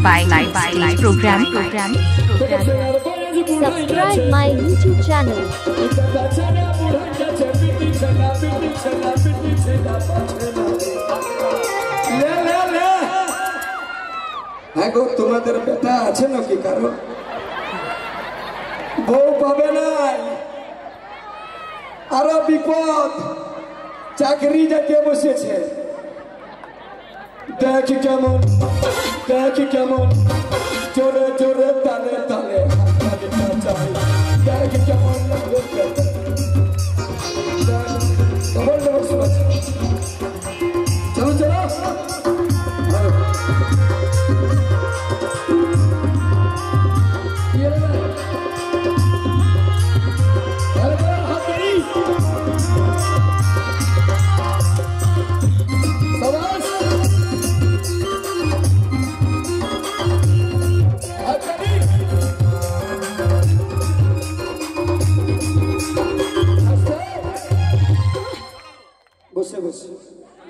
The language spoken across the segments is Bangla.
stage program. Subscribe my YouTube channel. গো তোমাদের বেটা আছে নাকি কারো? বউ পাবে নাই, আরো বিপদ, চাকরি যাকে বসেছে। দেখি কেমন জোরে জোরে তালে তালে দেখি কেমন চলো চলো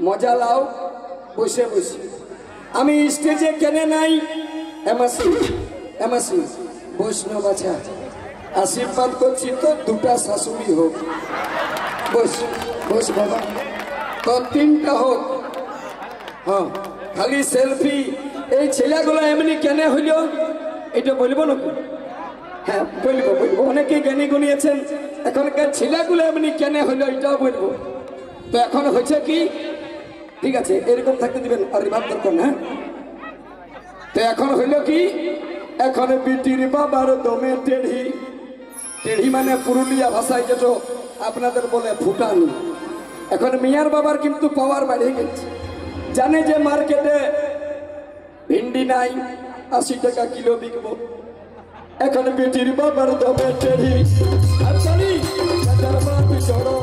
মজা লাও বসে বসে। আমি স্টেজে কেনে নাই এমাসি বৈষ্ণব আছে, আশীর্বাদ করছি তো দুটা শাশুড়ি হোক। বস বাবা, তো তিনটা হোক। হ্যাঁ, খালি সেলফি। এই ছেলেগুলো এমনি কেনে হইল এটা বলবো না? হ্যাঁ বলবো। অনেকে জ্ঞানী গুনিয়েছেন, এখনকার ছেলেগুলো এমনি কেনে হইল এটাও বলবো। তো এখন হয়েছে কি, ঠিক আছে এরকম থাকতে দিবেন, আর রিভাব দরকার না। তো এখন হইল কি, এখন বিটির বাবার দমে টেढ़ी মানে পুরুলিয়া ভাষায় যেটা আপনাদের বলে ফুটানি। এখন মিয়ার বাবার কিন্তু পাওয়ার বাড়িয়ে গেছে, জানে যে মার্কেটে ভিন্ডি নাই, 80 টাকা কিলো বিকবো। এখন বিটির বাবার দমে টেढ़ी আর চলি চড়ো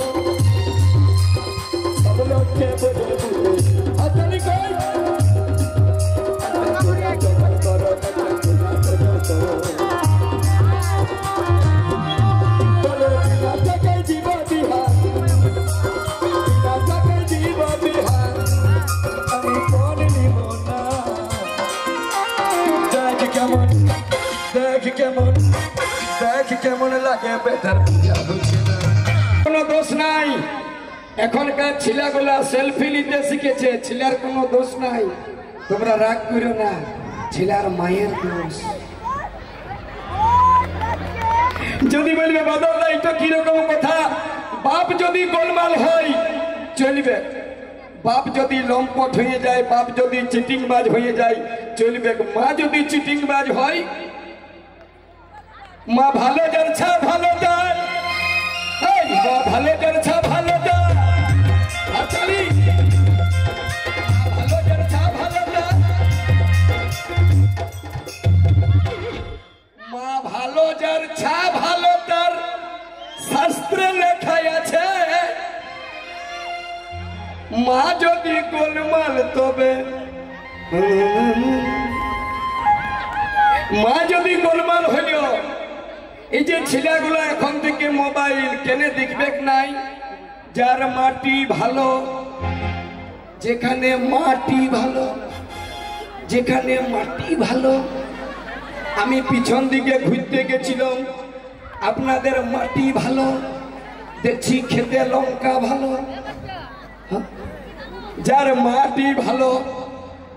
কেমন লাগে বেটার কোনো দোষ নাই। এখনকার ছেলেগুলা সেলফি নিতে শিখেছে, ছেলের কোনো দোষ নাই। তোমরা রাগ করো না, ছেলের মায়ের দোষ। যদি বলবে বাদল এটা কিরকম কথা, বাপ যদি গোলমাল হয় চলবে, বাপ যদি লম্পট হয়ে যায়, বাপ যদি চিটিংবাজ হয়ে যায় চলবে। মা যদি চিটিংবাজ হয়, মা ভালো যাচ্ছে ভালো যায়, মা ভালো যাচ্ছে ভালো যায়, ভালো যাচ্ছে ভালো যায়। মা ভালো যাচ্ছে ভালো তার শাস্ত্রে লেখাই আছে। মা যদি গোলমাল তবে, মা যদি গোলমাল হইল। এই যে ছেলেগুলো এখন থেকে মোবাইল কেনে দেখবে নাই, যার মাটি ভালো, যেখানে মাটি ভালো। আমি পিছন দিকে ঘুরতে গেছিলাম, আপনাদের মাটি ভালো দেখছি, খেতে লঙ্কা ভালো। যার মাটি ভালো,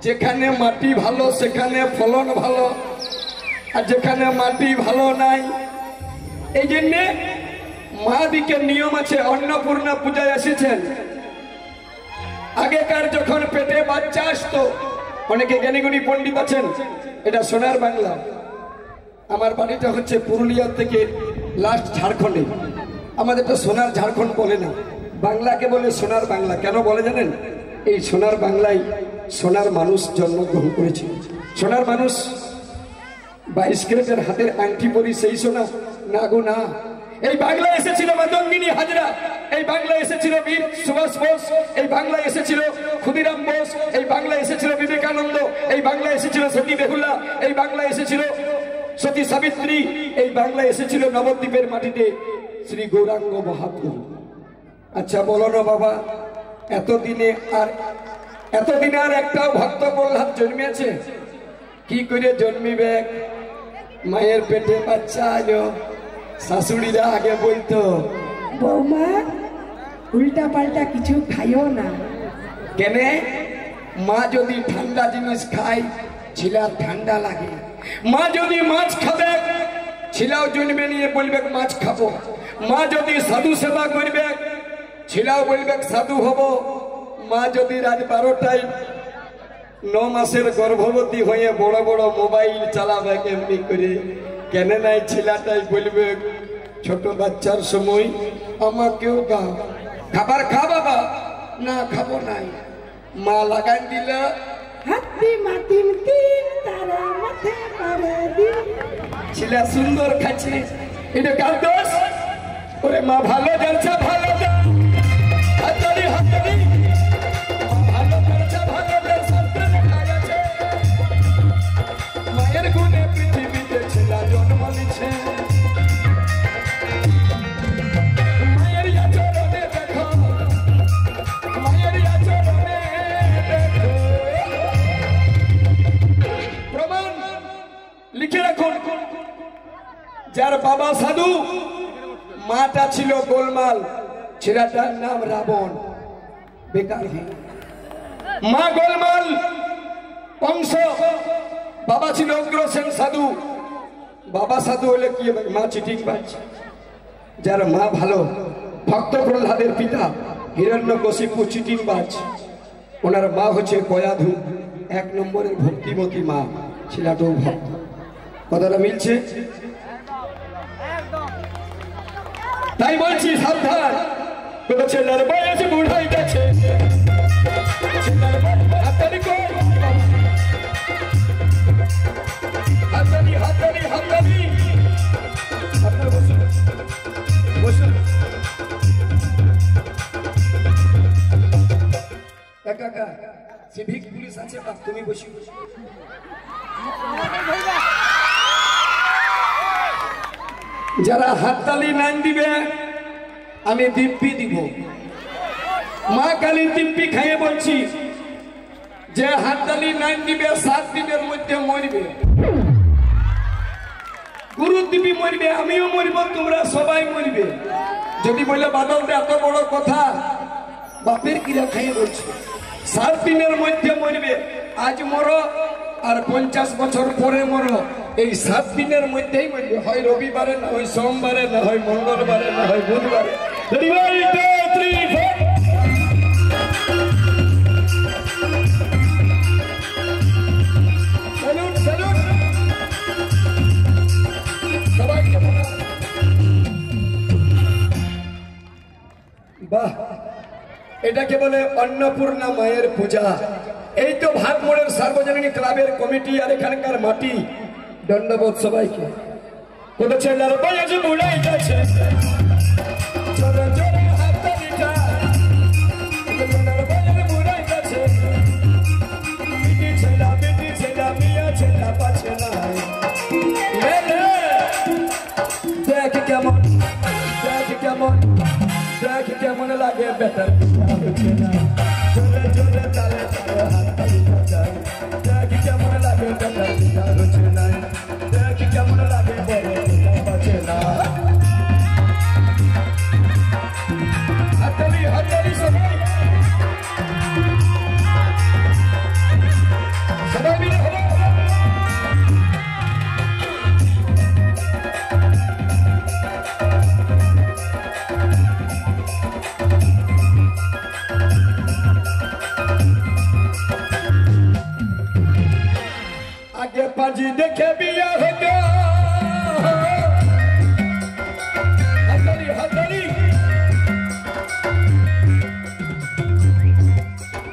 যেখানে মাটি ভালো সেখানে ফলন ভালো, আর যেখানে মাটি ভালো নাই। এই জন্যে মহাদিকের নিয়ম আছে। অন্নপূর্ণা পূজায় এসেছেন, আগেকার যখন পেটে বাচ্চা আসতো, অনেকে জ্ঞানীগুণী পণ্ডিত আছেন, এটা সোনার বাংলা। আমার বাড়িটা হচ্ছে পুরুলিয়া থেকে লাস্ট ঝাড়খণ্ডে। আমাদের তো সোনার ঝাড়খণ্ড বলে না, বাংলাকে বলে সোনার বাংলা। কেন বলে জানেন? এই সোনার বাংলায় সোনার মানুষ জন্মগ্রহণ করেছে। সোনার মানুষ 22 ক্যারেটের হাতের আংটি পরি সেই সোনা না গো না। এই বাংলায় এসেছিল মাতঙ্গিনী হাজরা, এই বাংলায় এসেছিল বীর সুভাষ বোস, এই বাংলায় এসেছিল ক্ষুদিরাম বোস, এই বাংলায় এসেছিল বিবেকানন্দ, এই বাংলায় এসেছিল সতী বেহুলা, এই বাংলায় এসেছিল সতী সাবিত্রী, এই বাংলায় এসেছিল নবদ্বীপের মাটিতে শ্রী গৌরাঙ্গ মহাপ্রভু। আচ্ছা বলো না বাবা, এতদিনে আর একটাও ভক্ত প্রহ্লাদ জন্মেছে? কি করে জন্মিবে মায়ের পেটে বাচ্চা আলো শাশুড়িরা আগে বলতো বৌমা উল্টা পাল্টা কিছু খাইও না। কেন? মা যদি ঠান্ডা জিনিস খায় ছিলার ঠান্ডা লাগে। মা যদি মাছ খাবে ছিলাও জন্মে নিয়ে বলবে মাছ খাবো। মা যদি সাধু সেবা করবে ছিলাও বলবে সাধু হব। মা যদি রাত 12টায় 9 মাসের গর্ভবতী হয়ে বড় বড় মোবাইল চালাবে এমনি করে, কেন নাই ছেলেটাই বলবে ছোট বাচ্চার সময় আমাকেও দাও খাবার। খা বাবা। না খাবো নাই। মা লাগান দিল হাতি মাতিম তিন তারা মাথে করে দিন। ছেলে সুন্দর খাচ্ছে, এটা কার দোষ? ওরে মা ভালো জানছে, ভালো জান হাততালি হাততালি। ভালো জানছে, ভালো জানছে, লেখা আছে মায়ের গুণে পৃথিবীতে ছেলে জন্ম নিচ্ছে। মায়ের আচরণে দেখো, মায়ের আচরণে দেখো। প্রমাণ লিখে রাখুন। যার বাবা সাধু, মাটা ছিল গোলমাল, ছেলেটার নাম রাবণ। বেকার মা গোলমাল বংশ, বাবা ছিল অগ্রসেন সাধু। বাবা সাধু হলে কি হবে? মা চিটিং বাজ। যার মা ভালো, ভক্ত প্রহ্লাদের পিতা হিরণ্যকশিপু চিটিং বাজ, ওনার মা হচ্ছে কয়াধু, 1 নম্বরের ভক্তিমতী মা। ছেলেটাও ভক্ত। কথাটা মিলছে? তাই বলছি সাবধান। কোনো ছেলের বয়স বুড়াই গেছে, হাততালি কর, হাততালি হাততালি হাততালি। আপনার বসুন বসুন। কাকা সিভিক পুলিশ আছে, তুমি বসি। যারা হাততালি নাইন দিবে আমি দিব্যি দিব। মা কালী দিব্যি খাইয়ে বলছি, যে হাততালি নাইন দিবে 7 দিনের মধ্যে মরবে। গুরু দিবি মরবে, আমিও মরব, তোমরা সবাই মরবে। যদি বলে বাদল এত বড় কথা, বাপের কিরা খাইয়ে বলছি 7 দিনের মধ্যে মরবে। আজ মরো আর 50 বছর পরে মরো, এই 7 দিনের মধ্যেই মরবে। হয় রবিবারে, না হয় সোমবারে, না হয় মঙ্গলবারে, না হয় বুধবারে। বাহ, এটাকে বলে অন্নপূর্ণা মায়ের পূজা। এই তো ভাগমোড়ের সার্বজনীন ক্লাবের কমিটি আর এখানকার মাটি। দণ্ডবোধ সবাইকে। কোন ছেলের বয়স বুড়াই গেছে, জোরে জোরে হাততালিটা। ছেলের বয়স বুড়াই গেছে, বিটি ছেলা মিয়া ছেলা পাচ্ছে না। দেখ কেমন, দেখ কেমন, দেখ কেমন লাগে বেটার হচ্ছে না। জোরে জোরে তালে তালে হাততালি বাজাই। দেখ কেমন লাগে বেটার হচ্ছে না। দেখ কেমন লাগে বড় বাজে না। হাততালি হাততালি সবাই, সবাই মিলে হবে। আগে পাঁজি দেখে বিয়া হতো, হাততালি হাততালি।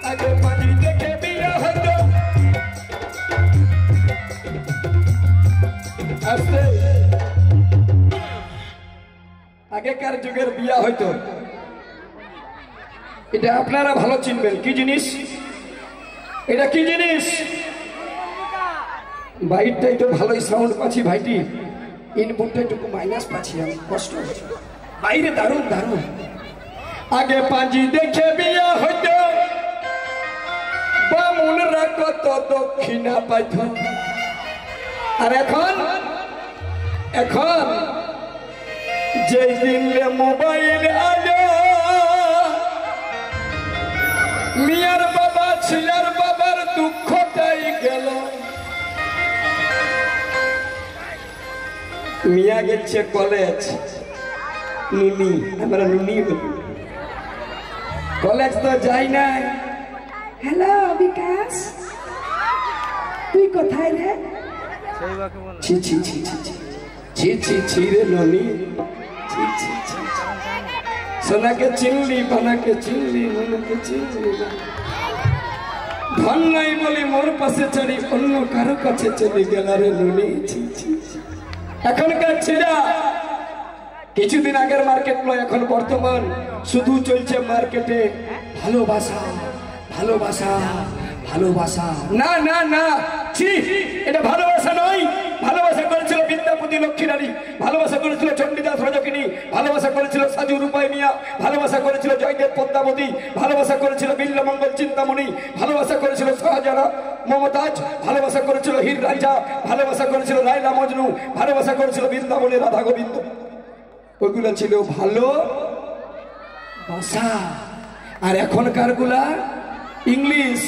আগে পাঁজি দেখে বিয়া হতো। আস্তে আগেকার যুগের বিয়া হইতো। এটা আপনারা ভালো চিনবেন। কি জিনিস এটা? কি জিনিস? বাইরটা একটু ভালোই সাউন্ড পাচ্ছি ভাইটি, ইনপুটটা একটু মাইনাস পাচ্ছি আমি, কষ্ট হচ্ছে। বাইরে দারুণ দারুণ। আগে পাঁজি দেখে বিয়া হইতো, বামুনরা কত দক্ষিণা পাইত। আর এখন এখন যেই দিলে মোবাইল আলো মিয়ার বাবা ছিলার বাবার দুঃখটাই গেল। মিয়া গেছে কলেজ, নুনি, আমরা নুনি বলি, কলেজ তো যাই নাই। হ্যালো বিকাশ, তুই কোথায় রে? ছি ছি ছি ছি ছি ছি ছি ছি রে ননি, ছি ছি ছি। সোনাকে চিনলি, বানাকে চিনলি, মনকে চিনলি, ধন নাই বলি মোর পাশে চড়ি অন্য কারো কাছে চলে গেল রে ননি, ছি ছি। এখনকার ছেলেরা কিছুদিন আগের মার্কেট নয়, এখন বর্তমান শুধু চলছে মার্কেটে ভালোবাসা ভালোবাসা ভালোবাসা। না না না, ছি, এটা ভালোবাসা নয়। ভালোবাসা করেছিল বিদ্যাপতি লক্ষ্মীরানী, ভালোবাসা করেছিল চণ্ডীদাস রজকিনী, ভালোবাসা করেছিল সাজু রূপাই মিয়া, ভালোবাসা করেছিল জয়দেব পদ্মাবতী, ভালোবাসা করেছিল বিল্লমঙ্গল চিন্তামণি, ভালোবাসা করেছিল শাহজাহান মমতাজ, ভালোবাসা করেছিল হীর রাঞ্ঝা, ভালোবাসা করেছিল লাইলা মজনু, ভালোবাসা করেছিল বৃন্দাবনে রাধা গোবিন্দ। ওইগুলো ছিল ভালোবাসা। আর এখনকার গুলা ইংলিশ।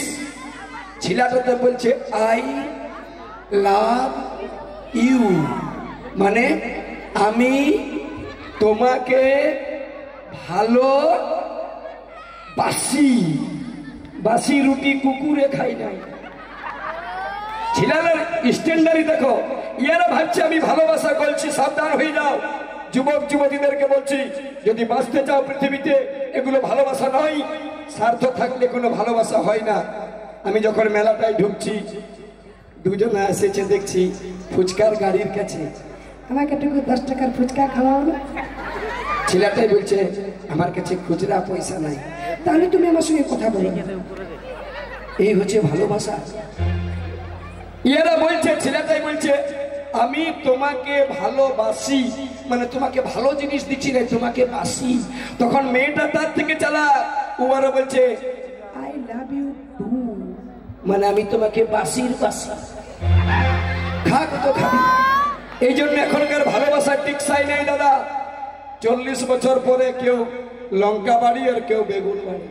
ছেলেটাতে বলছে আই লাভ ইউ, মানে আমি তোমাকে ভালোবাসি। বাসি রুটি কুকুরে খাই নাই। ছেলেদের স্ট্যান্ডার্ডই দেখো। ইয়ারা ভাবছে আমি ভালোবাসা করছি, সাবধান হয়ে যাও। যুবক যুবতীদেরকে বলছি, যদি বাঁচতে চাও পৃথিবীতে, এগুলো ভালোবাসা নয়। স্বার্থ থাকলে কোনো ভালোবাসা হয় না। আমি যখন মেলাটায় ঢুকছি, দুজনে এসেছে দেখছি ফুচকার গাড়ির কাছে, আমাকে একটু 10 টাকার ফুচকা খাওয়াও না। ছেলেটাই বলছে আমার কাছে খুচরা পয়সা নাই। তাহলে তুমি আমার সঙ্গে কথা বলো। এই হচ্ছে ভালোবাসা। এরা বলছে, ছেলেটাই বলছে আমি তোমাকে ভালোবাসি, মানে তোমাকে ভালো জিনিস দিচ্ছি না, তোমাকে বাসি। তখন মেয়েটা তার থেকে চালা, ওরা বলছে আই লাভ ইউ টু, মানে আমি তোমাকে বাসির বাসি। খাক তো খাবি। এই জন্য এখনকার ভালোবাসার টিকসাই নেই দাদা। 40 বছর পরে কেউ লঙ্কা বাড়ি আর কেউ বেগুন বাড়ি।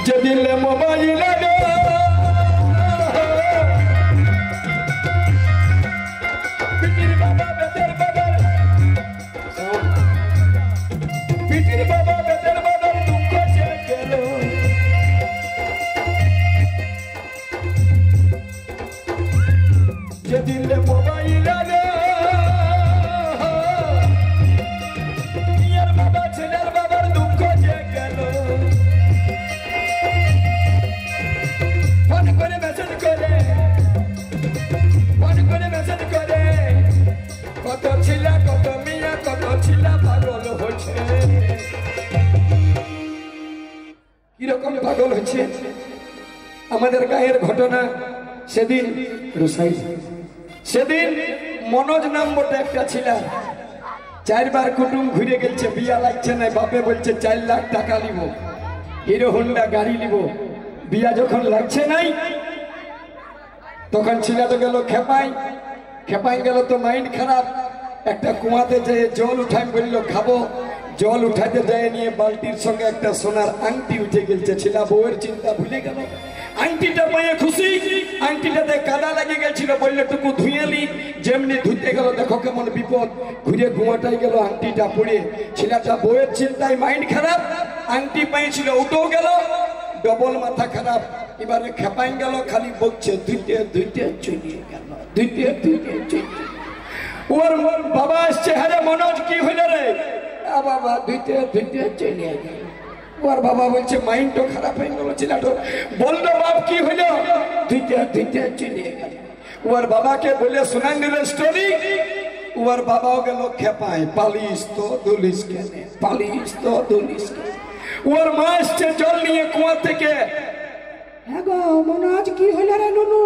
যে দিলে মোবাইল পিটির বাবা বেতের বাবার দুঃখ সে গেল। যে দিলে মোবাইল ইয়ার বাবা ছেলের বাবার দুঃখ যে গেল। ফোন করে মেসেজ করে, ফোন করে মেসেজ করে, কত ছিলা কত মিয়া কত ছিলা পাগল হচ্ছে। কিরকম পাগল হচ্ছে? আমাদের গায়ের ঘটনা। সেদিন মনোজ নাম বটে একটা ছিল, 4 বার কুটুম ঘুরে গেছে, বিয়া লাগছে না। বাপে বলছে 4 লাখ টাকা নিব, হিরো হোন্ডা গাড়ি নিব। বিয়া যখন লাগছে নাই, তখন ছেলেটা গেল খেপাই গেল তো মাইন্ড খারাপ। একটা কুয়াতে যেয়ে জল উঠাই বলল খাবো। জল উঠাতে যায় নিয়ে বালতির সঙ্গে একটা সোনার আংটি উঠে গেছে। ছেলে বউয়ের চিন্তা ভুলে গেল। আংটিটা পায়ে খুশি, আংটিটাতে কাদা লেগে গেছিল, বললে টুকু ধুয়েলি। যেমনি ধুতে গেল, দেখো কেমন বিপদ, ঘুরে ঘুমাটাই গেল আংটিটা পড়ে। ছেলেটা বউয়ের চিন্তায় মাইন্ড খারাপ, আংটি পাইছিল উঠেও গেল, ডবল মাথা খারাপ। এবারে খেপাই গেল, খালি বকছে ধুইতে ধুইতে চলে গেল, ধুইতে ধুইতে চলে। ওর বাবা আসছে, হ্যাঁ মনোজ কি হইল রে? বাবা ধুইতে ধুইতে চলে গেল। ওর বাবা বলছে মাইন্ড তো খারাপ হয়ে গেল ছেলেটা। বললো বাপ কি হইল? ধুইতে ধুইতে চলে গেল। ওর বাবাকে বলে শোনান দিল স্টোরি। ওর বাবাও গেল খেপায়, পালিস তো দুলিস কেনে, পালিস তো দুলিস কেনে। ওর মা আসছে জল নিয়ে কুয়া থেকে। হ্যাঁ গো মনোজ কি হইল রে নুনু?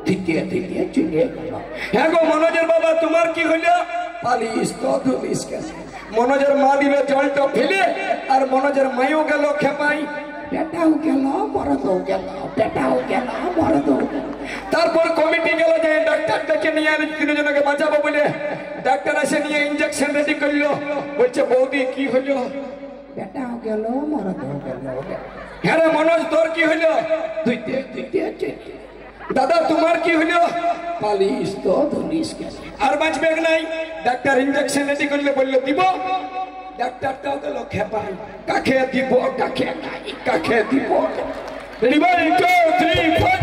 ধুইতে ধুইতে চলে গেল। হ্যাঁ গো মনোজের বাবা তোমার কি হইল? পালিস তো দুলিস কেনে। মনোজের মা দিল জলটা ফেলে, আর মনোজের মাইও গেল খেপাই। বেটাও গেল বড়দও গেল, বেটাও গেল বড়দও গেল। তারপর কমিটি গেল যে ডাক্তারটাকে নিয়ে আর তিনজনকে বাঁচাবো বলে ডাক্তার এসে নিয়ে ইঞ্জেকশন রেডি করলো। বলছে বৌদি কি হলো? বেটাও গেল বড়দও গেল। হ্যাঁ রে মনোজ, তোর কি হলো? দাদা তোমার কি হলো? পালিশ তো ধুলিস গেল। আর বাঁচবে নাই। ডাক্তার ইঞ্জেকশন রেডি করলে বললো দিব। ডাক্তারটাও গেল খেপাই, কাকে দিব কাকে নাই, কাকে দিব। রেডি 1 2 3 4।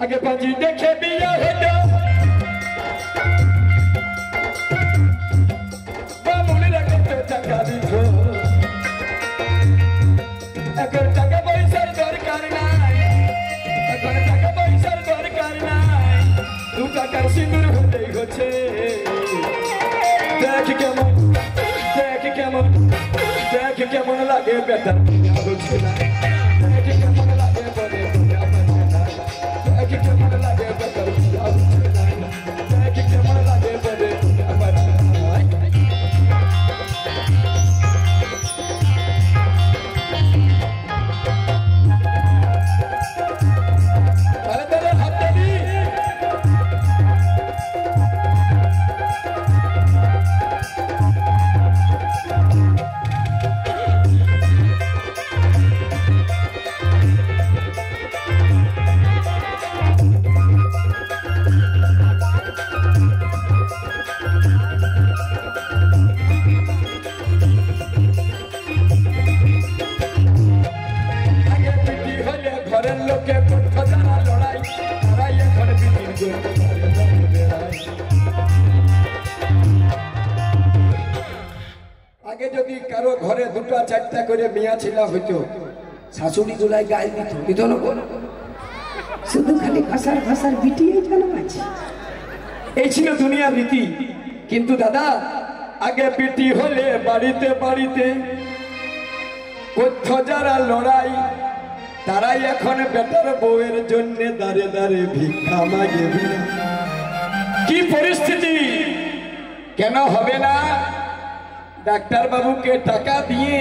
আগে বাজি দেখে বিয়া হলো, মনে রাখতে টাকা দিত। এখন টাকা পয়সার দরকার নাই, এখন টাকা পয়সার দরকার নাই, 2 টাকার সিঁদুর হতেই হচ্ছে। দেখ কেমন, দেখ কেমন, দেখ কেমন লাগে বেটা হচ্ছে না, দেখ কেমন লাগে বলে দেখ কেমন লাগে বেটা হচ্ছে না, দেখ কেমন লাগে বলে আগে যদি কারো ঘরে 2টা 4টা করে মিয়া ছিলা হইতো, শাশুড়ি গুলাই গায়ে দিত, দিত না? শুধু খালি ভাষার ভাষার বিটিয়ে জানা আছে। এই ছিল দুনিয়ার রীতি। কিন্তু দাদা আগে বিটি হলে বাড়িতে বাড়িতে করতো যারা লড়াই, তারাই এখন বেটার বউয়ের জন্য দাঁড়ে দাঁড়ে ভিক্ষা মাগে। কি পরিস্থিতি! কেন হবে না? ডাক্তার বাবুকে টাকা দিয়ে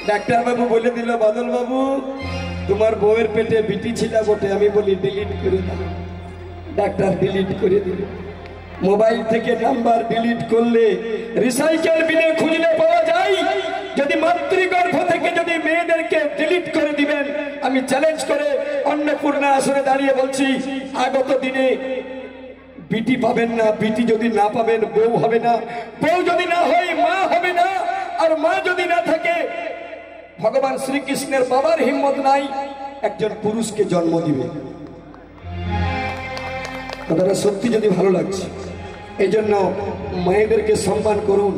ডাক্তার বাবু বলে দিল, বাদল বাবু তোমার বউয়ের পেটে বিটি ছিল বটে। আমি বলি ডিলিট করে দাও। ডাক্তার ডিলিট করে দিল। মোবাইল থেকে নাম্বার ডিলিট করলে রিসাইকেল বিনে খুঁজলে পাওয়া যায়। যদি মাতৃগর্ভ থেকে যদি মেয়েদেরকে ডিলিট করে দিবেন, আমি চ্যালেঞ্জ করে অন্নপূর্ণা আসরে দাঁড়িয়ে বলছি, আগত দিনে বিটি পাবেন না। বিটি যদি না পাবেন, বউ হবে না। বউ যদি না হয়, মা হবে না। আর মা যদি না থাকে, ভগবান শ্রীকৃষ্ণের বাবার হিম্মত নাই একজন পুরুষকে জন্ম দিবে। কথাটা সত্যি যদি ভালো লাগছে, এই জন্য মায়েদেরকে সম্মান করুন।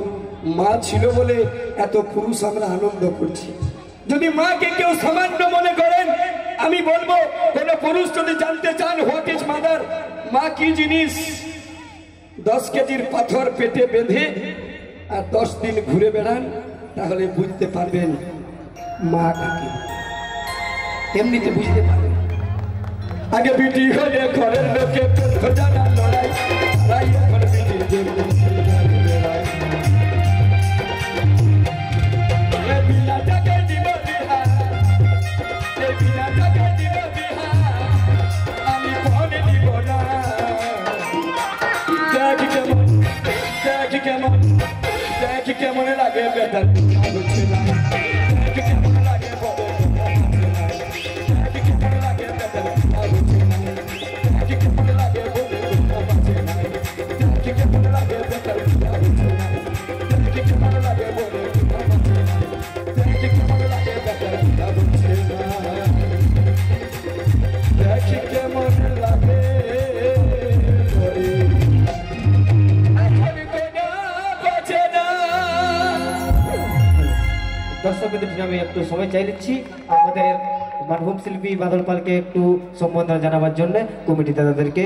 মা ছিল বলে এত পুরুষ আমরা আনন্দ করছি। যদি মাকে কেউ সামান্য মনে করেন, আমি বলবো কোন পুরুষ যদি জানতে চান হোয়াট ইজ মাদার, মা কি জিনিস, 10 কেজির পাথর পেটে বেঁধে আর 10 দিন ঘুরে বেড়ান, তাহলে বুঝতে পারবেন মা কাকে। এমনিতে বুঝতে পারবেন। আগে বিটি হলে ঘরের লোকে জানা লড়াই, তাই এখন বিটির জন্য কেমন লাগে বেটার হচ্ছে না, কেমন লাগে বলে কেমন লাগে বেটার হচ্ছে না, কেমন লাগে বলে কেমন লাগে বেটার হচ্ছে না, কেমন লাগে বলে কেমন লাগে বেটার হচ্ছে না, কেমন লাগে। দর্শকদের আমি একটু সময় চাই দিচ্ছি আমাদের মানভূম শিল্পী বাদল পালকে একটু সম্বোধনা জানাবার জন্য কমিটি দাদাদেরকে।